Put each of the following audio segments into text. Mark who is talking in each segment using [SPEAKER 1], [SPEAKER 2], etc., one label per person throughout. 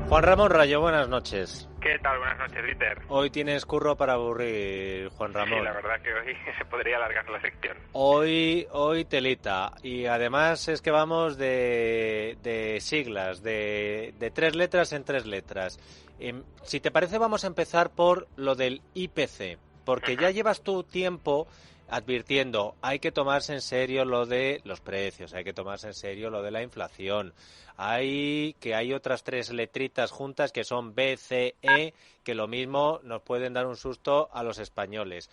[SPEAKER 1] Juan Ramón Rayo, buenas noches.
[SPEAKER 2] ¿Qué tal? Buenas noches, Dieter.
[SPEAKER 1] Hoy tienes curro para aburrir, Juan Ramón.
[SPEAKER 2] Sí, la verdad que hoy se podría alargar la sección.
[SPEAKER 1] Hoy telita. Y además es que vamos de siglas, de 3 letras en 3 letras. Si te parece, vamos a empezar por lo del IPC, porque ya llevas tu tiempo advirtiendo, hay que tomarse en serio lo de los precios, hay que tomarse en serio lo de la inflación. Hay otras 3 letritas juntas que son B, C, E, que lo mismo nos pueden dar un susto a los españoles.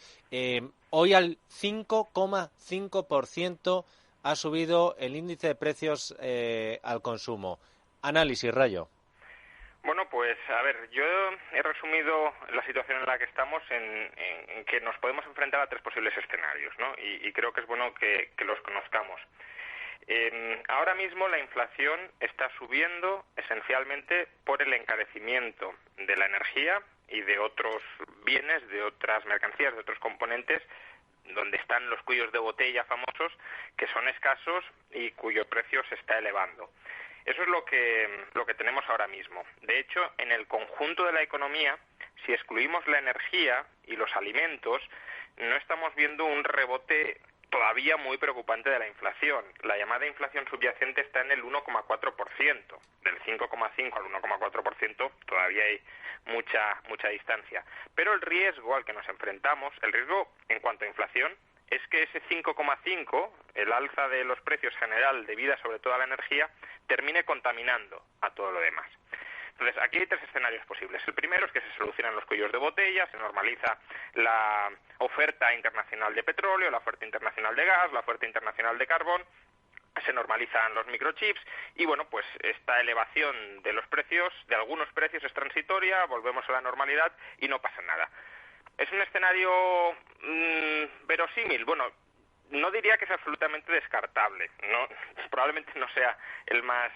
[SPEAKER 1] Hoy al 5,5% ha subido el índice de precios al consumo. Análisis, Rayo.
[SPEAKER 2] Bueno, pues a ver, yo he resumido la situación en la que estamos en que nos podemos enfrentar a 3 posibles escenarios, ¿no? Y creo que es bueno que los conozcamos. Ahora mismo la inflación está subiendo esencialmente por el encarecimiento de la energía y de otros bienes, de otras mercancías, de otros componentes, donde están los cuellos de botella famosos, que son escasos y cuyo precio se está elevando. Eso es lo que tenemos ahora mismo. De hecho, en el conjunto de la economía, si excluimos la energía y los alimentos, no estamos viendo un rebote todavía muy preocupante de la inflación. La llamada inflación subyacente está en el 1,4%. Del 5,5 al 1,4% todavía hay mucha distancia. Pero el riesgo al que nos enfrentamos, el riesgo en cuanto a inflación, es que ese 5,5, el alza de los precios general debida sobre todo a la energía, termine contaminando a todo lo demás. Entonces, aquí hay 3 escenarios posibles. El primero es que se solucionan los cuellos de botella, se normaliza la oferta internacional de petróleo, la oferta internacional de gas, la oferta internacional de carbón, se normalizan los microchips y, bueno, pues esta elevación de los precios, de algunos precios, es transitoria, volvemos a la normalidad y no pasa nada. ¿Es un escenario verosímil? Bueno, no diría que es absolutamente descartable. No, probablemente no sea el más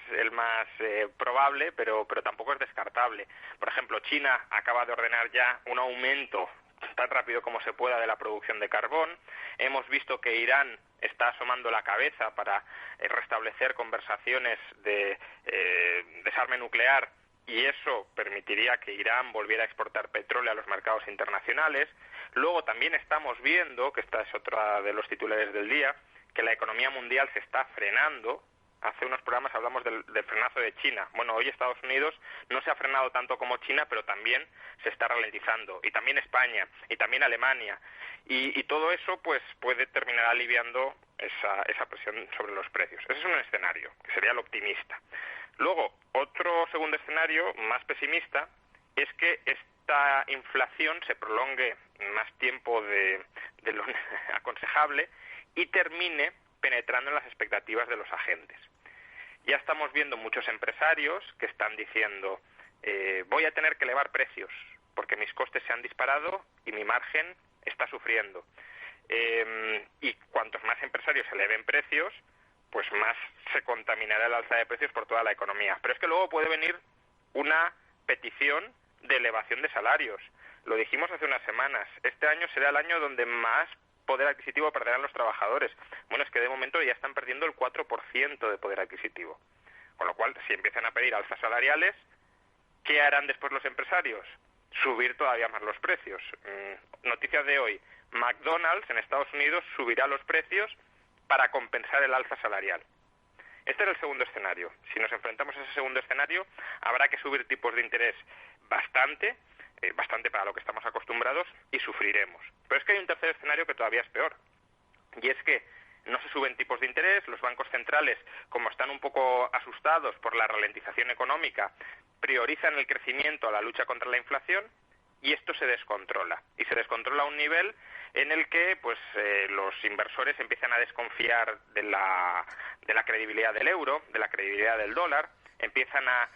[SPEAKER 2] probable, pero tampoco es descartable. Por ejemplo, China acaba de ordenar ya un aumento tan rápido como se pueda de la producción de carbón. Hemos visto que Irán está asomando la cabeza para restablecer conversaciones de desarme nuclear, y eso permitiría que Irán volviera a exportar petróleo a los mercados internacionales. Luego también estamos viendo, que esta es otra de los titulares del día, que la economía mundial se está frenando. Hace unos programas hablamos del frenazo de China. Bueno, hoy Estados Unidos no se ha frenado tanto como China, pero también se está ralentizando. Y también España, y también Alemania. Y todo eso pues puede terminar aliviando esa presión sobre los precios. Ese es un escenario, que sería el optimista. Luego, otro segundo escenario, más pesimista, es que esta inflación se prolongue más tiempo de lo aconsejable y termine penetrando en las expectativas de los agentes. Ya estamos viendo muchos empresarios que están diciendo voy a tener que elevar precios porque mis costes se han disparado y mi margen está sufriendo. Y cuantos más empresarios eleven precios, pues más se contaminará el alza de precios por toda la economía. Pero es que luego puede venir una petición de elevación de salarios. Lo dijimos hace unas semanas. Este año será el año donde más poder adquisitivo perderán los trabajadores. Bueno, es que de momento ya están perdiendo el 4% de poder adquisitivo. Con lo cual, si empiezan a pedir alzas salariales, ¿qué harán después los empresarios? Subir todavía más los precios. Noticias de hoy. McDonald's en Estados Unidos subirá los precios para compensar el alza salarial. Este es el segundo escenario. Si nos enfrentamos a ese segundo escenario, habrá que subir tipos de interés bastante para lo que estamos acostumbrados, y sufriremos. Pero es que hay un tercer escenario que todavía es peor, y es que no se suben tipos de interés, los bancos centrales, como están un poco asustados por la ralentización económica, priorizan el crecimiento a la lucha contra la inflación, y esto se descontrola. Y se descontrola a un nivel en el que pues los inversores empiezan a desconfiar de la credibilidad del euro, de la credibilidad del dólar, empiezan a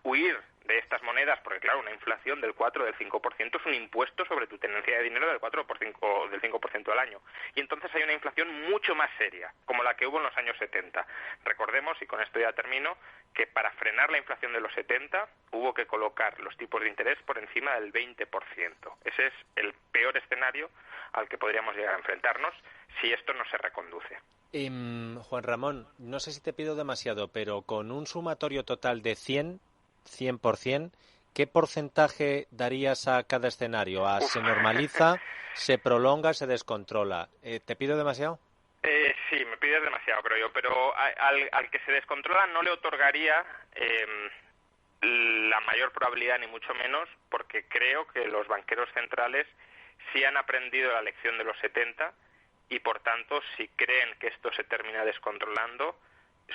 [SPEAKER 2] huir de estas monedas, porque claro, una inflación del 4 o del 5% es un impuesto sobre tu tenencia de dinero del 4 o del 5% al año. Y entonces hay una inflación mucho más seria, como la que hubo en los años 70. Recordemos, y con esto ya termino, que para frenar la inflación de los 70 hubo que colocar los tipos de interés por encima del 20%. Ese es el peor escenario al que podríamos llegar a enfrentarnos si esto no se reconduce.
[SPEAKER 1] Juan Ramón, no sé si te pido demasiado, pero con un sumatorio total de 100, 100%, ¿qué porcentaje darías a cada escenario? ¿A se normaliza, se prolonga, se descontrola? ¿Te pido demasiado?
[SPEAKER 2] Sí, me pides demasiado, creo yo, pero al que se descontrola no le otorgaría la mayor probabilidad, ni mucho menos, porque creo que los banqueros centrales sí han aprendido la lección de los 70 y, por tanto, si creen que esto se termina descontrolando,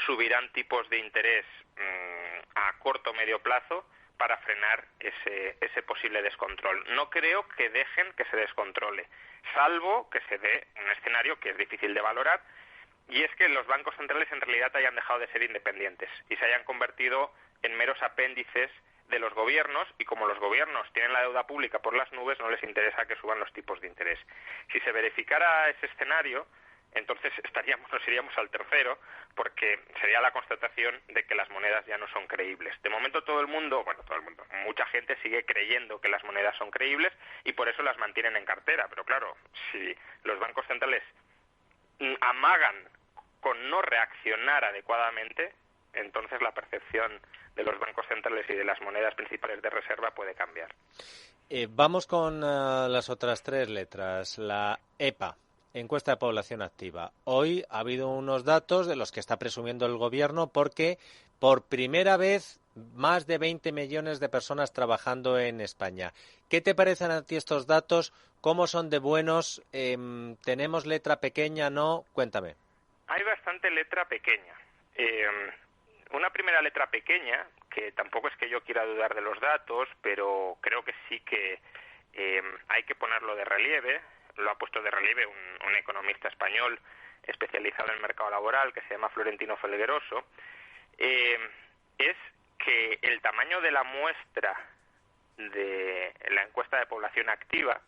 [SPEAKER 2] subirán tipos de interés a corto o medio plazo para frenar ese posible descontrol. No creo que dejen que se descontrole, salvo que se dé un escenario que es difícil de valorar, y es que los bancos centrales en realidad hayan dejado de ser independientes y se hayan convertido en meros apéndices de los gobiernos, y como los gobiernos tienen la deuda pública por las nubes, no les interesa que suban los tipos de interés. Si se verificara ese escenario, entonces nos iríamos al tercero, porque sería la constatación de que las monedas ya no son creíbles. De momento mucha gente sigue creyendo que las monedas son creíbles y por eso las mantienen en cartera, pero claro, si los bancos centrales amagan con no reaccionar adecuadamente, entonces la percepción de los bancos centrales y de las monedas principales de reserva puede cambiar.
[SPEAKER 1] Vamos con las otras tres letras. La EPA, encuesta de población activa. Hoy ha habido unos datos de los que está presumiendo el gobierno, porque por primera vez más de 20 millones de personas trabajando en España. ¿Qué te parecen a ti estos datos? ¿Cómo son de buenos? ¿Tenemos letra pequeña? ¿No? Cuéntame.
[SPEAKER 2] Hay bastante letra pequeña. Una primera letra pequeña, que tampoco es que yo quiera dudar de los datos, pero creo que sí que hay que ponerlo de relieve. Lo ha puesto de relieve un economista español especializado en el mercado laboral, que se llama Florentino Felgueroso. Es que el tamaño de la muestra de la encuesta de población activa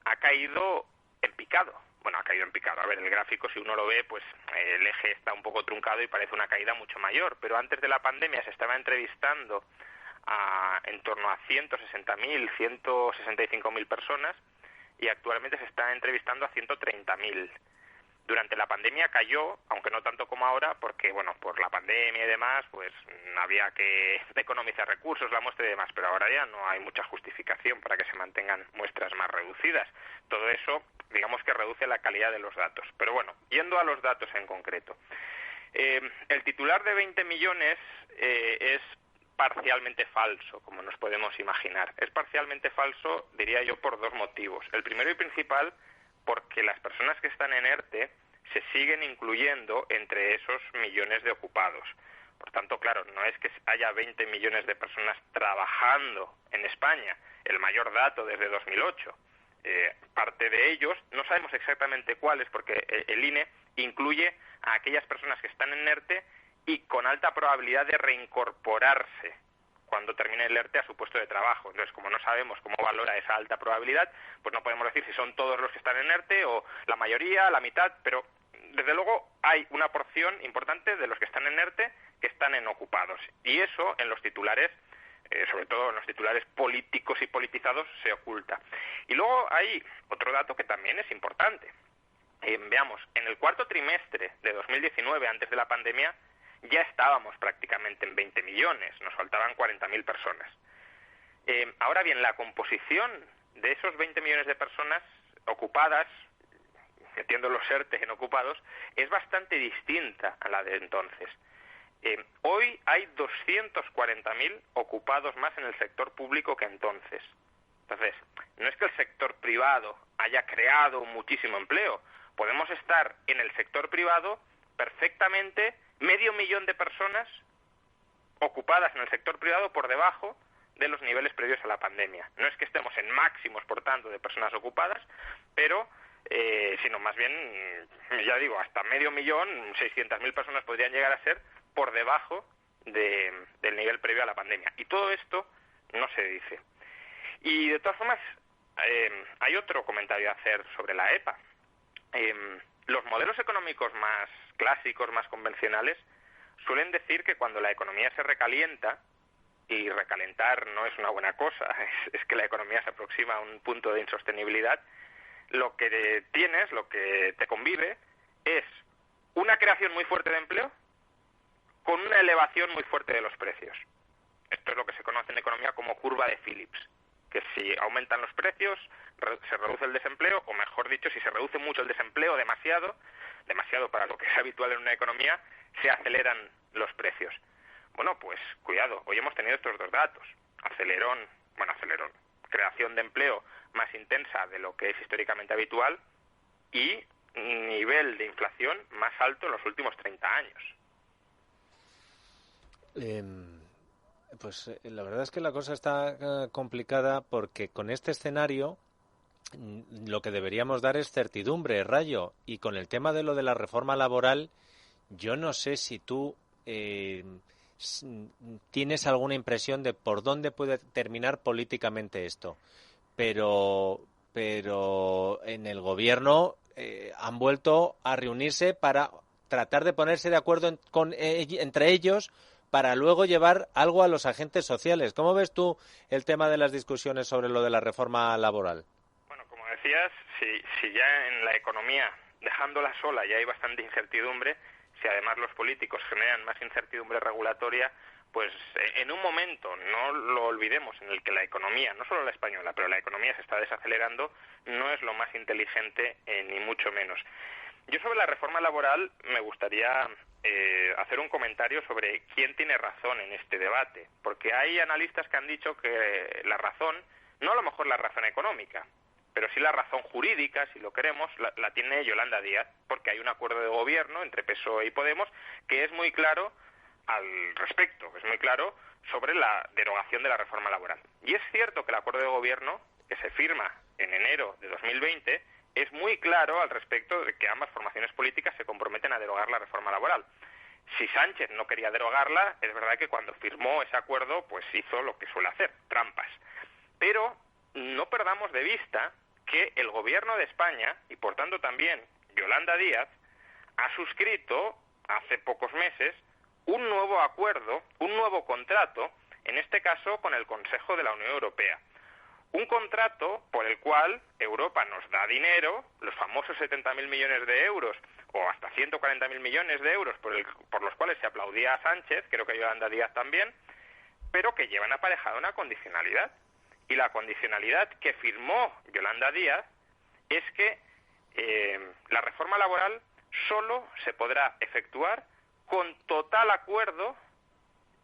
[SPEAKER 2] ha caído en picado. Bueno, ha caído en picado. A ver, el gráfico, si uno lo ve, pues el eje está un poco truncado y parece una caída mucho mayor. Pero antes de la pandemia se estaba entrevistando en torno a 160.000, 165.000 personas, y actualmente se está entrevistando a 130.000. Durante la pandemia cayó, aunque no tanto como ahora, porque, bueno, por la pandemia y demás, pues había que economizar recursos, la muestra y demás, pero ahora ya no hay mucha justificación para que se mantengan muestras más reducidas. Todo eso, digamos que reduce la calidad de los datos. Pero bueno, yendo a los datos en concreto. El titular de 20 millones es parcialmente falso, como nos podemos imaginar. Es parcialmente falso, diría yo, por dos motivos. El primero y principal, porque las personas que están en ERTE se siguen incluyendo entre esos millones de ocupados. Por tanto, claro, no es que haya 20 millones de personas trabajando en España, el mayor dato desde 2008. Parte de ellos, no sabemos exactamente cuáles, porque el INE incluye a aquellas personas que están en ERTE y con alta probabilidad de reincorporarse cuando termine el ERTE a su puesto de trabajo. Entonces, como no sabemos cómo valora esa alta probabilidad, pues no podemos decir si son todos los que están en ERTE o la mayoría, la mitad, pero desde luego hay una porción importante de los que están en ERTE que están en ocupados. Y eso en los titulares, sobre todo en los titulares políticos y politizados, se oculta. Y luego hay otro dato que también es importante. Veamos, en el cuarto trimestre de 2019, antes de la pandemia, ya estábamos prácticamente en 20 millones, nos faltaban 40.000 personas. Ahora bien, la composición de esos 20 millones de personas ocupadas, metiendo los ERTE en ocupados, es bastante distinta a la de entonces. Hoy hay 240.000 ocupados más en el sector público que entonces. Entonces, no es que el sector privado haya creado muchísimo empleo. Podemos estar en el sector privado perfectamente 500.000 de personas ocupadas en el sector privado por debajo de los niveles previos a la pandemia. No es que estemos en máximos, por tanto, de personas ocupadas, pero sino más bien, ya digo, hasta 500.000, 600.000 personas podrían llegar a ser por debajo del nivel previo a la pandemia. Y todo esto no se dice. Y de todas formas, hay otro comentario a hacer sobre la EPA. Los modelos económicos más clásicos, más convencionales, suelen decir que cuando la economía se recalienta, y recalentar no es una buena cosa, es que la economía se aproxima a un punto de insostenibilidad, lo que tienes, lo que te convive, es una creación muy fuerte de empleo con una elevación muy fuerte de los precios. Esto es lo que se conoce en economía como curva de Phillips, que si aumentan los precios se reduce el desempleo, o mejor dicho, si se reduce mucho el desempleo, demasiado para lo que es habitual en una economía, se aceleran los precios. Bueno, pues cuidado, hoy hemos tenido estos dos datos. Acelerón, creación de empleo más intensa de lo que es históricamente habitual y nivel de inflación más alto en los últimos 30 años.
[SPEAKER 1] Pues la verdad es que la cosa está complicada porque con este escenario lo que deberíamos dar es certidumbre, Rayo, y con el tema de lo de la reforma laboral, yo no sé si tú tienes alguna impresión de por dónde puede terminar políticamente esto, pero en el gobierno han vuelto a reunirse para tratar de ponerse de acuerdo entre ellos para luego llevar algo a los agentes sociales. ¿Cómo ves tú el tema de las discusiones sobre lo de la reforma laboral?
[SPEAKER 2] Bueno, como decías, si ya en la economía, dejándola sola, ya hay bastante incertidumbre, si además los políticos generan más incertidumbre regulatoria, pues en un momento, no lo olvidemos, en el que la economía, no solo la española, pero la economía se está desacelerando, no es lo más inteligente ni mucho menos. Yo sobre la reforma laboral me gustaría hacer un comentario sobre quién tiene razón en este debate, porque hay analistas que han dicho que la razón, no a lo mejor la razón económica, pero sí la razón jurídica, si lo queremos, la tiene Yolanda Díaz, porque hay un acuerdo de gobierno entre PSOE y Podemos que es muy claro al respecto, es muy claro sobre la derogación de la reforma laboral. Y es cierto que el acuerdo de gobierno, que se firma en enero de 2020, es muy claro al respecto de que ambas formaciones políticas se comprometen a derogar la reforma laboral. Si Sánchez no quería derogarla, es verdad que cuando firmó ese acuerdo, pues hizo lo que suele hacer, trampas. Pero no perdamos de vista que el gobierno de España, y por tanto también Yolanda Díaz, ha suscrito hace pocos meses un nuevo acuerdo, un nuevo contrato, en este caso con el Consejo de la Unión Europea. Un contrato por el cual Europa nos da dinero, los famosos 70.000 millones de euros o hasta 140.000 millones de euros por los cuales se aplaudía a Sánchez, creo que a Yolanda Díaz también, pero que llevan aparejada una condicionalidad. Y la condicionalidad que firmó Yolanda Díaz es que la reforma laboral solo se podrá efectuar con total acuerdo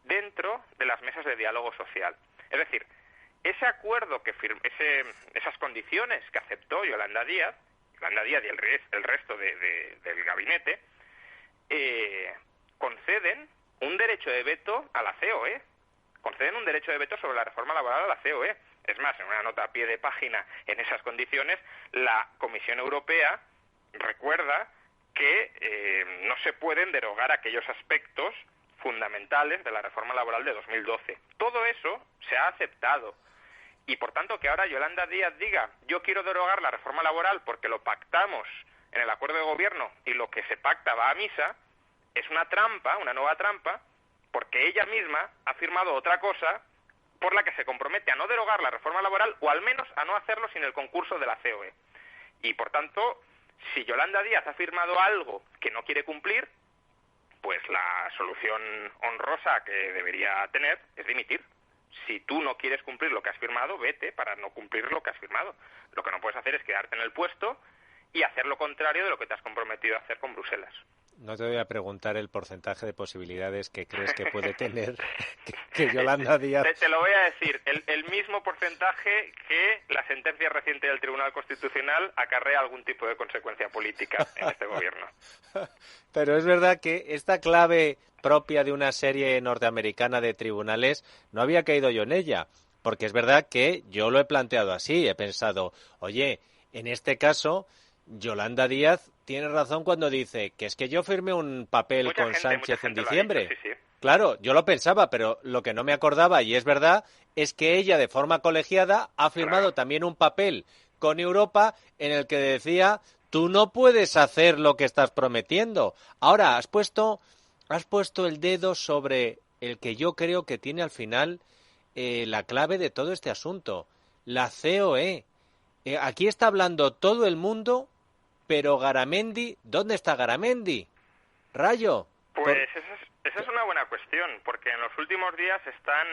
[SPEAKER 2] dentro de las mesas de diálogo social. Es decir, ese acuerdo esas condiciones que aceptó Yolanda Díaz y el resto del gabinete, conceden un derecho de veto a la COE, conceden un derecho de veto sobre la reforma laboral a la COE. Es más, en una nota a pie de página en esas condiciones, la Comisión Europea recuerda que no se pueden derogar aquellos aspectos fundamentales de la reforma laboral de 2012. Todo eso se ha aceptado. Y por tanto que ahora Yolanda Díaz diga yo quiero derogar la reforma laboral porque lo pactamos en el acuerdo de gobierno y lo que se pacta va a misa, es una trampa, una nueva trampa, porque ella misma ha firmado otra cosa por la que se compromete a no derogar la reforma laboral o al menos a no hacerlo sin el concurso de la COE. Y por tanto, si Yolanda Díaz ha firmado algo que no quiere cumplir, pues la solución honrosa que debería tener es dimitir. Si tú no quieres cumplir lo que has firmado, vete para no cumplir lo que has firmado. Lo que no puedes hacer es quedarte en el puesto y hacer lo contrario de lo que te has comprometido a hacer con Bruselas.
[SPEAKER 1] No te voy a preguntar el porcentaje de posibilidades que crees que puede tener que Yolanda Díaz...
[SPEAKER 2] Te lo voy a decir, el mismo porcentaje que la sentencia reciente del Tribunal Constitucional acarrea algún tipo de consecuencia política en este gobierno.
[SPEAKER 1] Pero es verdad que esta clave propia de una serie norteamericana de tribunales no había caído yo en ella, porque es verdad que yo lo he planteado así, he pensado, oye, en este caso Yolanda Díaz tiene razón cuando dice que es que yo firmé un papel con Sánchez en diciembre.
[SPEAKER 2] Sí, sí.
[SPEAKER 1] Claro, yo lo pensaba, pero lo que no me acordaba, y es verdad, es que ella de forma colegiada ha firmado también un papel con Europa en el que decía tú no puedes hacer lo que estás prometiendo. Ahora, has puesto el dedo sobre el que yo creo que tiene al final la clave de todo este asunto, la COE. Aquí está hablando todo el mundo, pero Garamendi, ¿dónde está Garamendi? Rayo.
[SPEAKER 2] Pues Esa es una buena cuestión, porque en los últimos días están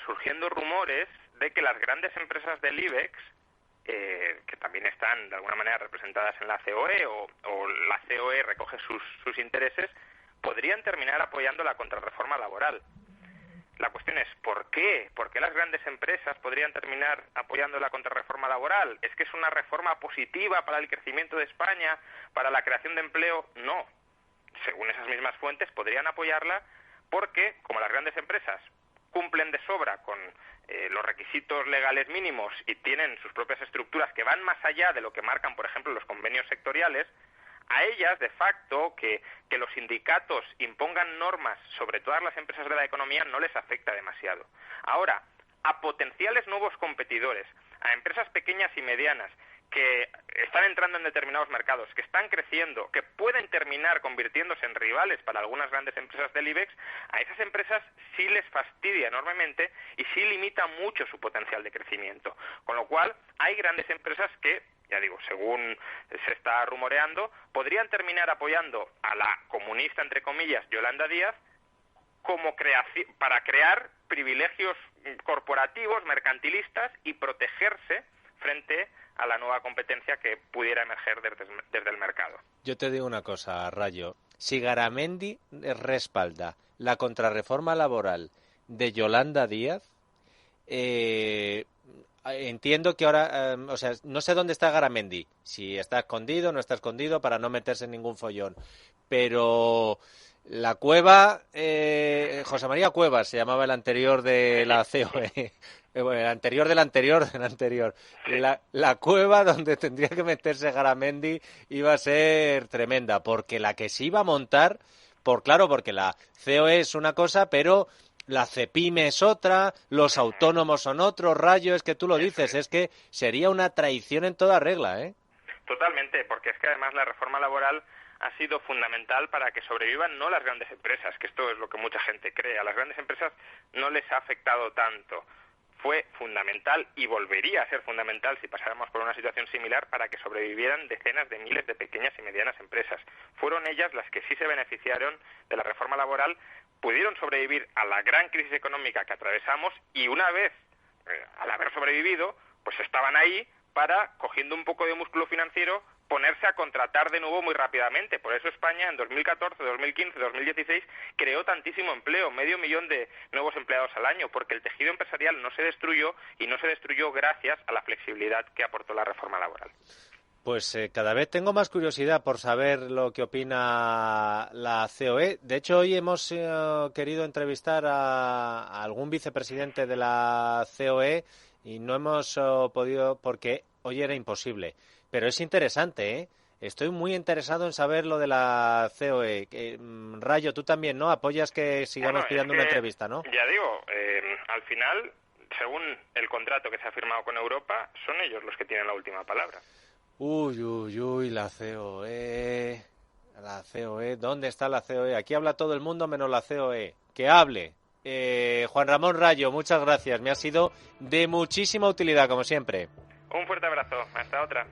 [SPEAKER 2] surgiendo rumores de que las grandes empresas del IBEX, que también están de alguna manera representadas en la COE o la COE recoge sus intereses, podrían terminar apoyando la contrarreforma laboral. La cuestión es, ¿por qué? ¿Por qué las grandes empresas podrían terminar apoyando la contrarreforma laboral? ¿Es que es una reforma positiva para el crecimiento de España, para la creación de empleo? No. Según esas mismas fuentes, podrían apoyarla porque, como las grandes empresas cumplen de sobra con los requisitos legales mínimos y tienen sus propias estructuras que van más allá de lo que marcan, por ejemplo, los convenios sectoriales, a ellas, de facto, que los sindicatos impongan normas sobre todas las empresas de la economía no les afecta demasiado. Ahora, a potenciales nuevos competidores, a empresas pequeñas y medianas que están entrando en determinados mercados, que están creciendo, que pueden terminar convirtiéndose en rivales para algunas grandes empresas del IBEX, a esas empresas sí les fastidia enormemente y sí limita mucho su potencial de crecimiento. Con lo cual, hay grandes empresas que, ya digo, según se está rumoreando, podrían terminar apoyando a la comunista, entre comillas, Yolanda Díaz, como para crear privilegios corporativos, mercantilistas y protegerse frente a la nueva competencia que pudiera emerger desde el mercado.
[SPEAKER 1] Yo te digo una cosa, Rayo. Si Garamendi respalda la contrarreforma laboral de Yolanda Díaz, entiendo que ahora, o sea, no sé dónde está Garamendi, si está escondido o no está escondido para no meterse en ningún follón, pero la Cueva, José María Cuevas se llamaba el anterior de la COE. Bueno, el anterior del anterior del anterior. La cueva donde tendría que meterse Garamendi iba a ser tremenda, porque la que se iba a montar, porque la COE es una cosa, pero la CEPIME es otra, los autónomos son otros, Rayo, es que tú lo dices, es que sería una traición en toda regla, ¿eh?
[SPEAKER 2] Totalmente, porque es que además la reforma laboral ha sido fundamental para que sobrevivan no las grandes empresas, que esto es lo que mucha gente cree, a las grandes empresas no les ha afectado tanto. Fue fundamental y volvería a ser fundamental si pasáramos por una situación similar para que sobrevivieran decenas de miles de pequeñas y medianas empresas. Fueron ellas las que sí se beneficiaron de la reforma laboral, pudieron sobrevivir a la gran crisis económica que atravesamos y una vez, al haber sobrevivido, pues estaban ahí para, cogiendo un poco de músculo financiero, ponerse a contratar de nuevo muy rápidamente. Por eso España en 2014, 2015, 2016 creó tantísimo empleo, 500.000 de nuevos empleados al año, porque el tejido empresarial no se destruyó y no se destruyó gracias a la flexibilidad que aportó la reforma laboral.
[SPEAKER 1] Pues cada vez tengo más curiosidad por saber lo que opina la COE. De hecho, hoy hemos querido entrevistar a algún vicepresidente de la COE y no hemos podido porque hoy era imposible. Pero es interesante, ¿eh? Estoy muy interesado en saber lo de la COE. Rayo, tú también, ¿no? Apoyas que sigamos pidiendo una entrevista, ¿no?
[SPEAKER 2] Ya digo, al final, según el contrato que se ha firmado con Europa, son ellos los que tienen la última palabra.
[SPEAKER 1] Uy, la COE. La COE, ¿dónde está la COE? Aquí habla todo el mundo menos la COE. Que hable. Juan Ramón Rayo, muchas gracias. Me ha sido de muchísima utilidad, como siempre.
[SPEAKER 2] Un fuerte abrazo. Hasta otra.